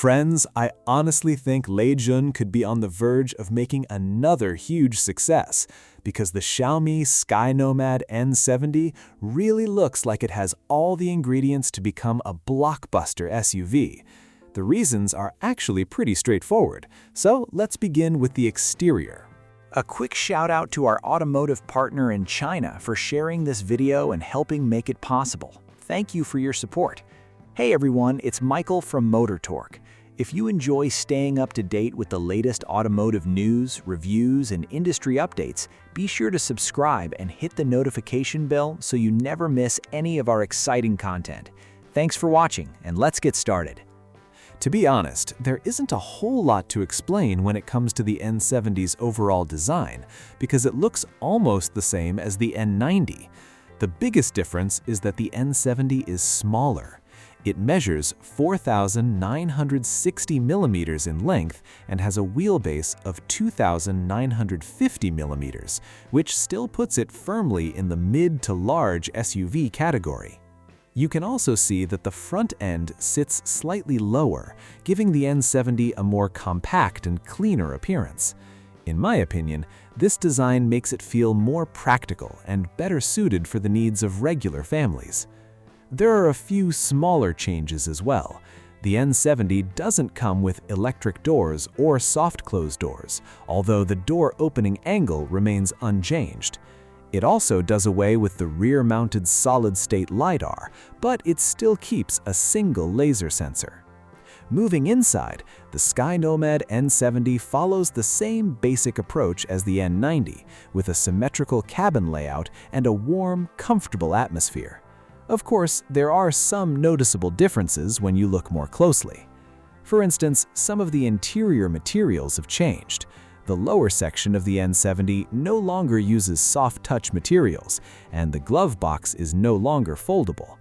Friends, I honestly think Lei Jun could be on the verge of making another huge success because the Xiaomi Skynomad N70 really looks like it has all the ingredients to become a blockbuster SUV. The reasons are actually pretty straightforward, so let's begin with the exterior. A quick shout out to our automotive partner in China for sharing this video and helping make it possible. Thank you for your support. Hey everyone, it's Michael from Motor Torque. If you enjoy staying up to date with the latest automotive news, reviews, and industry updates, be sure to subscribe and hit the notification bell so you never miss any of our exciting content. Thanks for watching, and let's get started. To be honest, there isn't a whole lot to explain when it comes to the N70's overall design, because it looks almost the same as the N90. The biggest difference is that the N70 is smaller. It measures 4,960 millimeters in length and has a wheelbase of 2,950 millimeters, which still puts it firmly in the mid to large SUV category. You can also see that the front end sits slightly lower, giving the N70 a more compact and cleaner appearance. In my opinion, this design makes it feel more practical and better suited for the needs of regular families. There are a few smaller changes as well. The N70 doesn't come with electric doors or soft-close doors, although the door opening angle remains unchanged. It also does away with the rear-mounted solid-state LiDAR, but it still keeps a single laser sensor. Moving inside, the Skynomad N70 follows the same basic approach as the N90, with a symmetrical cabin layout and a warm, comfortable atmosphere. Of course, there are some noticeable differences when you look more closely. For instance, some of the interior materials have changed. The lower section of the N70 no longer uses soft-touch materials, and the glove box is no longer foldable.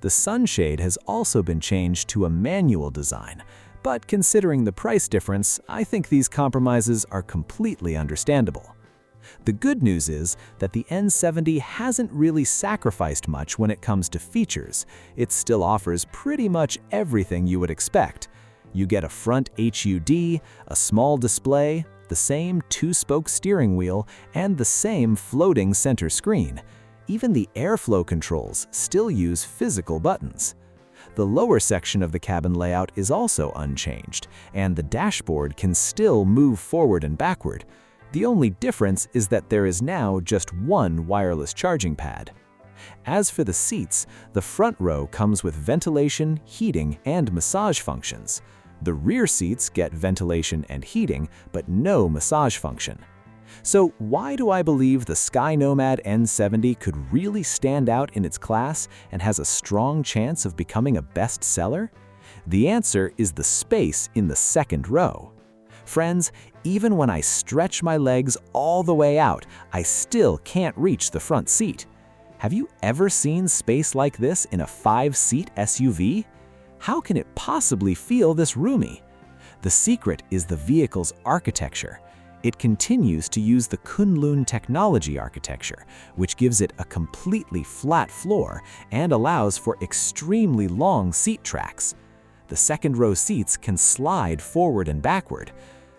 The sunshade has also been changed to a manual design, but considering the price difference, I think these compromises are completely understandable. The good news is that the N70 hasn't really sacrificed much when it comes to features. It still offers pretty much everything you would expect. You get a front HUD, a small display, the same two-spoke steering wheel, and the same floating center screen. Even the airflow controls still use physical buttons. The lower section of the cabin layout is also unchanged, and the dashboard can still move forward and backward. The only difference is that there is now just one wireless charging pad. As for the seats, the front row comes with ventilation, heating, and massage functions. The rear seats get ventilation and heating, but no massage function. So why do I believe the Skynomad N70 could really stand out in its class and has a strong chance of becoming a bestseller? The answer is the space in the second row. Friends, even when I stretch my legs all the way out, I still can't reach the front seat. Have you ever seen space like this in a 5-seat SUV? How can it possibly feel this roomy? The secret is the vehicle's architecture. It continues to use the Kunlun technology architecture, which gives it a completely flat floor and allows for extremely long seat tracks. The second-row seats can slide forward and backward.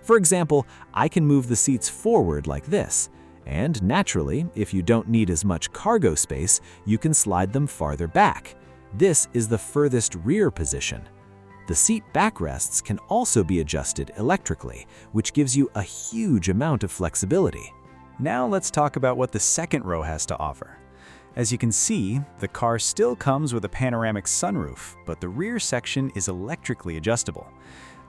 For example, I can move the seats forward like this, and naturally, if you don't need as much cargo space, you can slide them farther back. This is the furthest rear position. The seat backrests can also be adjusted electrically, which gives you a huge amount of flexibility. Now let's talk about what the second row has to offer. As you can see, the car still comes with a panoramic sunroof, but the rear section is electrically adjustable.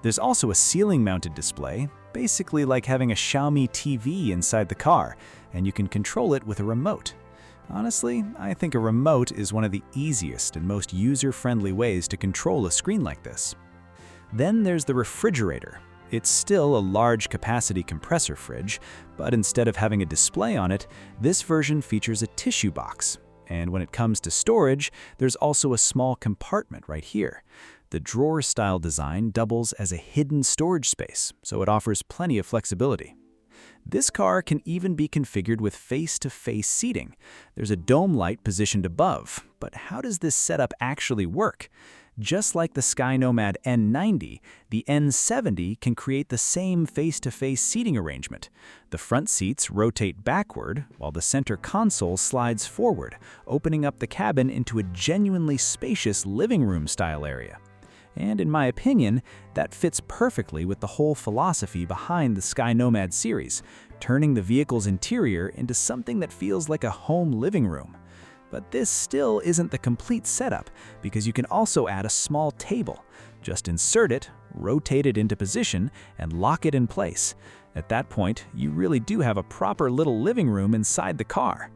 There's also a ceiling-mounted display, basically like having a Xiaomi TV inside the car, and you can control it with a remote. Honestly, I think a remote is one of the easiest and most user-friendly ways to control a screen like this. Then there's the refrigerator. It's still a large-capacity compressor fridge, but instead of having a display on it, this version features a tissue box. And when it comes to storage, there's also a small compartment right here. The drawer-style design doubles as a hidden storage space, so it offers plenty of flexibility. This car can even be configured with face-to-face seating. There's a dome light positioned above, but how does this setup actually work? Just like the Skynomad N90, the N70 can create the same face-to-face seating arrangement. The front seats rotate backward, while the center console slides forward, opening up the cabin into a genuinely spacious living room-style area. And in my opinion, that fits perfectly with the whole philosophy behind the Skynomad series, turning the vehicle's interior into something that feels like a home living room. But this still isn't the complete setup, because you can also add a small table. Just insert it, rotate it into position, and lock it in place. At that point, you really do have a proper little living room inside the car.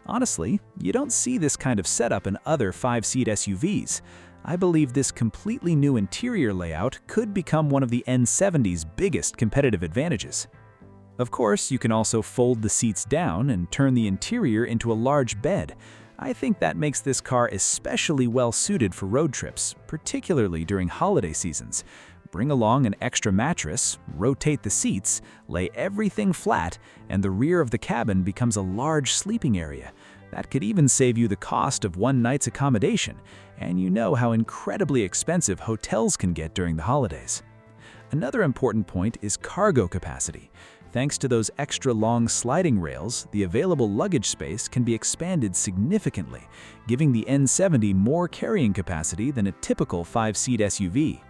Honestly, you don't see this kind of setup in other 5-seat SUVs. I believe this completely new interior layout could become one of the N70's biggest competitive advantages. Of course, you can also fold the seats down and turn the interior into a large bed. I think that makes this car especially well suited for road trips, particularly during holiday seasons. Bring along an extra mattress, rotate the seats, lay everything flat, and the rear of the cabin becomes a large sleeping area. That could even save you the cost of one night's accommodation, and you know how incredibly expensive hotels can get during the holidays. Another important point is cargo capacity. Thanks to those extra long sliding rails, the available luggage space can be expanded significantly, giving the N70 more carrying capacity than a typical 5-seat SUV.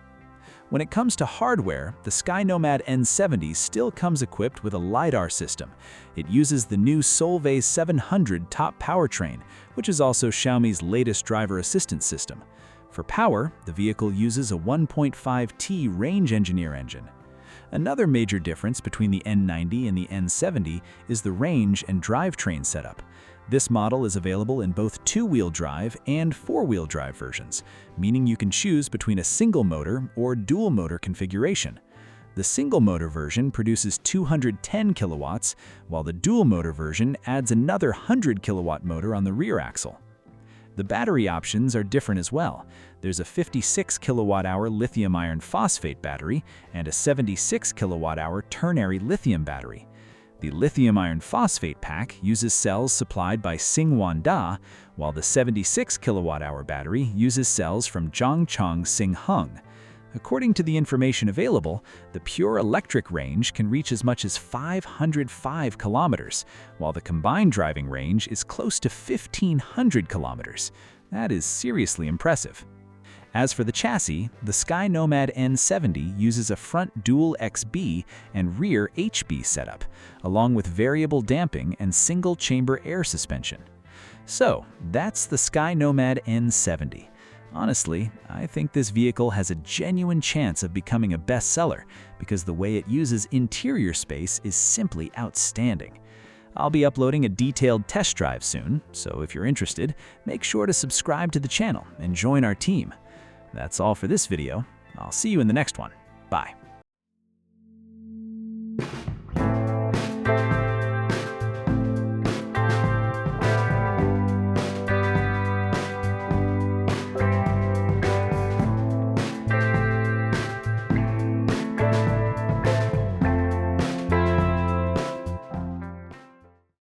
When it comes to hardware, the Skynomad N70 still comes equipped with a LiDAR system. It uses the new Solvay 700 top powertrain, which is also Xiaomi's latest driver assistance system. For power, the vehicle uses a 1.5T range engineer engine. Another major difference between the N90 and the N70 is the range and drivetrain setup. This model is available in both 2-wheel drive and 4-wheel drive versions, meaning you can choose between a single motor or dual motor configuration. The single motor version produces 210 kilowatts, while the dual motor version adds another 100 kilowatt motor on the rear axle. The battery options are different as well. There's a 56 kilowatt-hour lithium iron phosphate battery and a 76 kilowatt-hour ternary lithium battery. The lithium iron phosphate pack uses cells supplied by Xinhuanda, while the 76 kilowatt-hour battery uses cells from Zhangcheng Xinheng. According to the information available, the pure electric range can reach as much as 505 kilometers, while the combined driving range is close to 1,500 kilometers. That is seriously impressive. As for the chassis, the Skynomad N70 uses a front dual XB and rear HB setup, along with variable damping and single-chamber air suspension. So, that's the Skynomad N70. Honestly, I think this vehicle has a genuine chance of becoming a bestseller because the way it uses interior space is simply outstanding. I'll be uploading a detailed test drive soon, so if you're interested, make sure to subscribe to the channel and join our team. That's all for this video. I'll see you in the next one. Bye.